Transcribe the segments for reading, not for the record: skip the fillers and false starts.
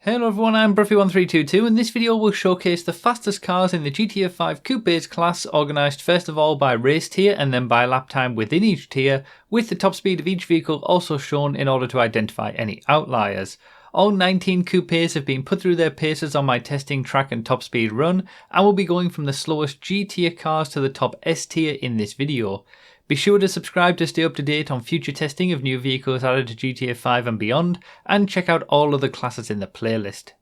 Hello everyone, I'm Bruffy1322 and this video will showcase the fastest cars in the GTA 5 Coupes class, organised first of all by race tier and then by lap time within each tier, with the top speed of each vehicle also shown in order to identify any outliers. All 19 Coupes have been put through their paces on my testing track and top speed run, and will be going from the slowest G tier cars to the top S tier in this video. Be sure to subscribe to stay up to date on future testing of new vehicles added to GTA 5 and beyond, and check out all other classes in the playlist.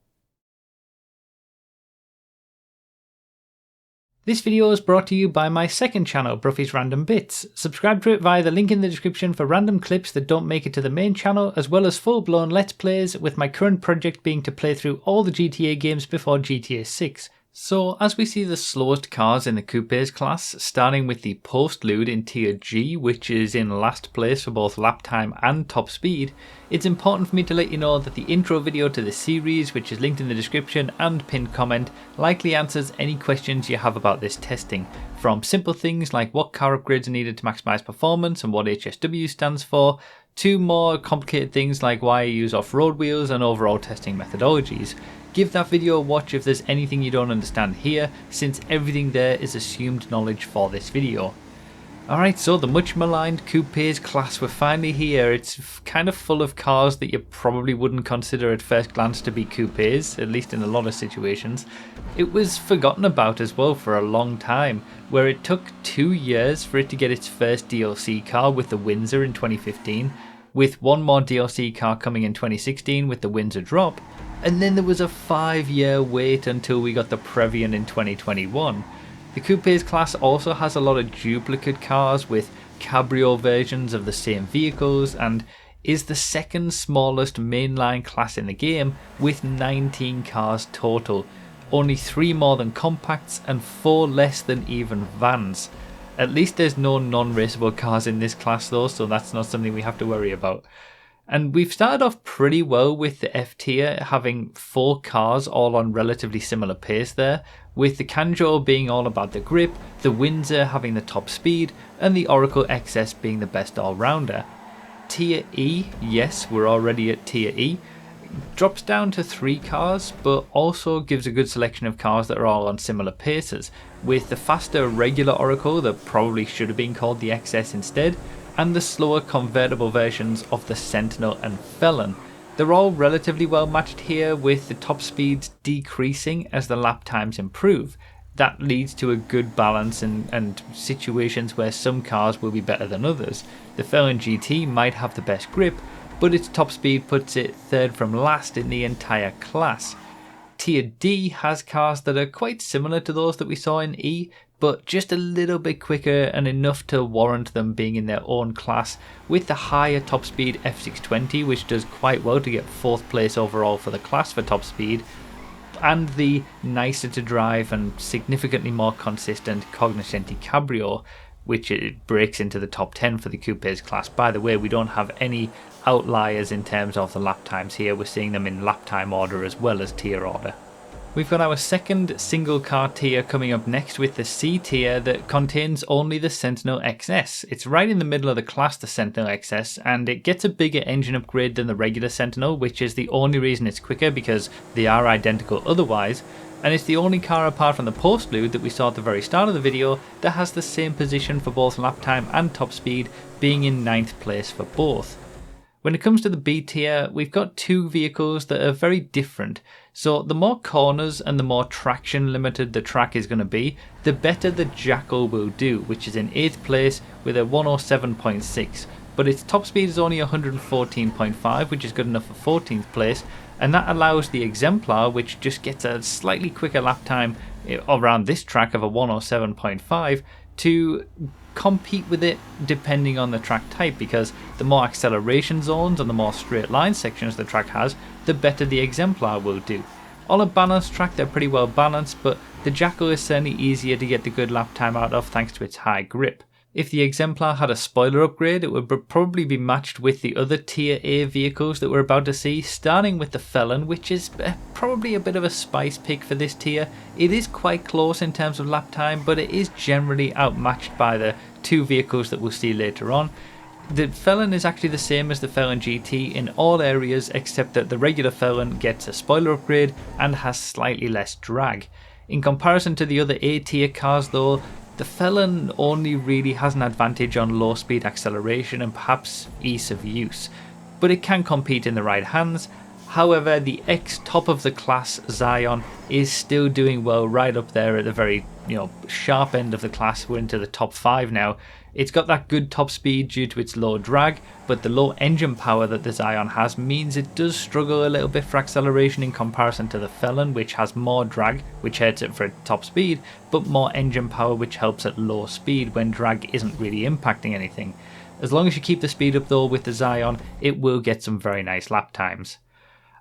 This video is brought to you by my second channel, Bruffy's Random Bits. Subscribe to it via the link in the description for random clips that don't make it to the main channel, as well as full-blown Let's Plays, with my current project being to play through all the GTA games before GTA 6. So, as we see the slowest cars in the Coupes class, starting with the postlude in tier G, which is in last place for both lap time and top speed, it's important for me to let you know that the intro video to the series, which is linked in the description and pinned comment, likely answers any questions you have about this testing, from simple things like what car upgrades are needed to maximise performance and what HSW stands for, to more complicated things like why I use off-road wheels and overall testing methodologies. Give that video a watch if there's anything you don't understand here, since everything there is assumed knowledge for this video. Alright, so the much maligned Coupes class, we're finally here. It's kind of full of cars that you probably wouldn't consider at first glance to be Coupes, at least in a lot of situations. It was forgotten about as well for a long time, where it took 2 years for it to get its first DLC car with the Windsor in 2015, with one more DLC car coming in 2016 with the Windsor drop, and then there was a 5-year wait until we got the Previon in 2021. The Coupes class also has a lot of duplicate cars with cabrio versions of the same vehicles, and is the second smallest mainline class in the game with 19 cars total, only 3 more than compacts and 4 less than even vans. At least there's no non-raceable cars in this class though, so that's not something we have to worry about. And we've started off pretty well with the F tier, having 4 cars all on relatively similar pace there, with the Kanjo being all about the grip, the Windsor having the top speed, and the Oracle XS being the best all-rounder. Tier E, yes, we're already at Tier E, drops down to 3 cars, but also gives a good selection of cars that are all on similar paces, with the faster regular Oracle that probably should have been called the XS instead, and the slower convertible versions of the Sentinel and Felon. They're all relatively well matched here, with the top speeds decreasing as the lap times improve. That leads to a good balance and situations where some cars will be better than others. The Felon GT might have the best grip, but its top speed puts it third from last in the entire class. Tier D has cars that are quite similar to those that we saw in E, but just a little bit quicker and enough to warrant them being in their own class, with the higher top speed F620, which does quite well to get 4th place overall for the class for top speed, and the nicer to drive and significantly more consistent Cognoscenti Cabrio, which it breaks into the top 10 for the Coupes class. By the way, we don't have any outliers in terms of the lap times here. We're seeing them in lap time order as well as tier order. We've got our second single car tier coming up next with the C tier that contains only the Sentinel XS. It's right in the middle of the class, the Sentinel XS, and it gets a bigger engine upgrade than the regular Sentinel, which is the only reason it's quicker because they are identical otherwise, and it's the only car apart from the postlude that we saw at the very start of the video that has the same position for both lap time and top speed, being in 9th place for both. When it comes to the B tier, we've got 2 vehicles that are very different. So the more corners and the more traction limited the track is going to be, the better the Jackal will do, which is in 8th place with a 107.6. But its top speed is only 114.5, which is good enough for 14th place. And that allows the Exemplar, which just gets a slightly quicker lap time around this track of a 107.5, to compete with it depending on the track type, because the more acceleration zones and the more straight line sections the track has, the better the Exemplar will do. On a balanced track they're pretty well balanced, but the Jackal is certainly easier to get the good lap time out of thanks to its high grip. If the Exemplar had a spoiler upgrade, it would probably be matched with the other tier A vehicles that we're about to see, starting with the Felon, which is probably a bit of a spice pick for this tier. It is quite close in terms of lap time, but it is generally outmatched by the 2 vehicles that we'll see later on. The Felon is actually the same as the Felon GT in all areas except that the regular Felon gets a spoiler upgrade and has slightly less drag. In comparison to the other A tier cars though, the Felon only really has an advantage on low speed acceleration and perhaps ease of use, but it can compete in the right hands. However, the X top of the class Zion is still doing well right up there at the very sharp end of the class. We're into the top 5 now. It's got that good top speed due to its low drag, but the low engine power that the Zion has means it does struggle a little bit for acceleration in comparison to the Felon, which has more drag, which hurts it for top speed, but more engine power, which helps at low speed when drag isn't really impacting anything. As long as you keep the speed up though with the Zion, it will get some very nice lap times.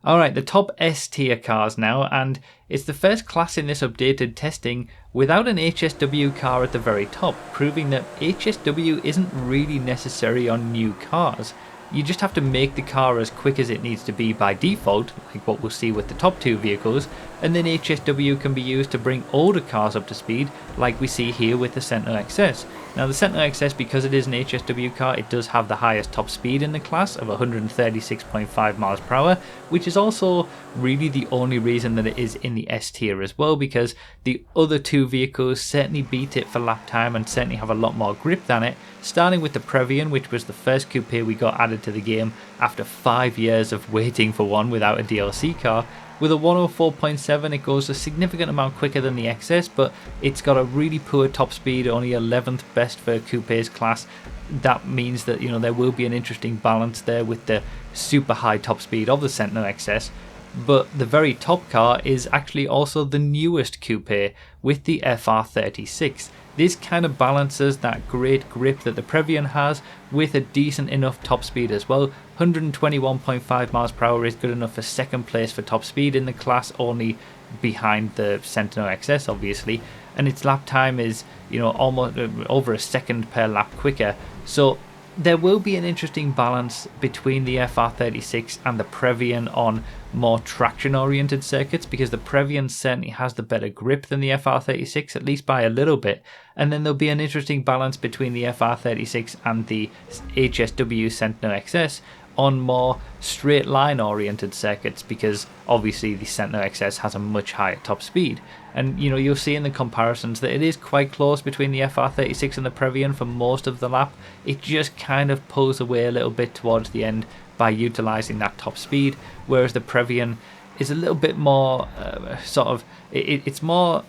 Alright, the top S tier cars now, and it's the first class in this updated testing without an HSW car at the very top, proving that HSW isn't really necessary on new cars. You just have to make the car as quick as it needs to be by default, like what we'll see with the top 2 vehicles, and then HSW can be used to bring older cars up to speed, like we see here with the Sentinel XS. Now the Sentinel XS, because it is an HSW car, it does have the highest top speed in the class of 136.5 miles per hour, which is also really the only reason that it is in the S tier as well, because the other 2 vehicles certainly beat it for lap time and certainly have a lot more grip than it, starting with the Previon, which was the first coupe we got added to the game after 5 years of waiting for one without a DLC car. With a 104.7 it goes a significant amount quicker than the XS, but it's got a really poor top speed, only 11th best for Coupes class. That means that there will be an interesting balance there with the super high top speed of the Sentinel XS. But the very top car is actually also the newest coupe with the FR36. This kind of balances that great grip that the Previon has with a decent enough top speed as well. 121.5 miles per hour is good enough for second place for top speed in the class, only behind the Sentinel XS obviously, and its lap time is almost over a second per lap quicker. So there will be an interesting balance between the FR36 and the Previon on more traction oriented circuits, because the Previon certainly has the better grip than the FR36, at least by a little bit, and then there'll be an interesting balance between the FR36 and the HSW Sentinel XS on more straight line oriented circuits, because obviously the Sentinel XS has a much higher top speed. And you'll see in the comparisons that it is quite close between the FR36 and the Previon for most of the lap. It just kind of pulls away a little bit towards the end by utilising that top speed, whereas the Previon is a little bit more it's more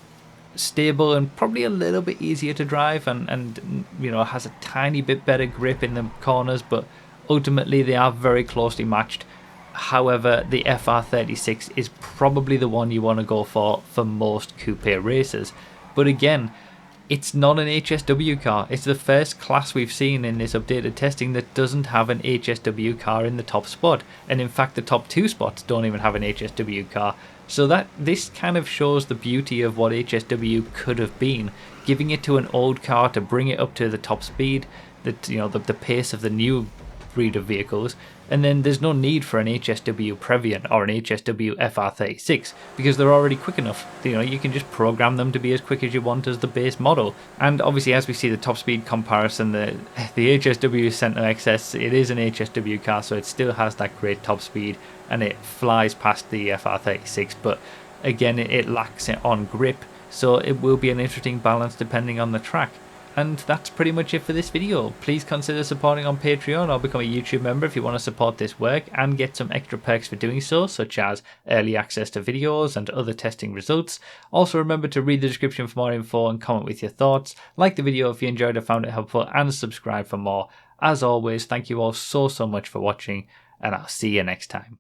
stable and probably a little bit easier to drive, and has a tiny bit better grip in the corners, but ultimately they are very closely matched. However, the FR36 is probably the one you want to go for most coupe racers. But again, it's not an HSW car. It's the first class we've seen in this updated testing that doesn't have an HSW car in the top spot. And in fact, the top 2 spots don't even have an HSW car. So this kind of shows the beauty of what HSW could have been, giving it to an old car to bring it up to the top speed, the pace of the new breed of vehicles, and then there's no need for an HSW Previon or an HSW FR36 because they're already quick enough. You can just program them to be as quick as you want as the base model. And obviously, as we see the top speed comparison, the HSW Sentinel XS, it is an HSW car, so it still has that great top speed and it flies past the FR36, but again it lacks it on grip, so it will be an interesting balance depending on the track. And that's pretty much it for this video. Please consider supporting on Patreon or become a YouTube member if you want to support this work and get some extra perks for doing so, such as early access to videos and other testing results. Also remember to read the description for more info and comment with your thoughts. Like the video if you enjoyed or found it helpful, and subscribe for more. As always, thank you all so much for watching, and I'll see you next time.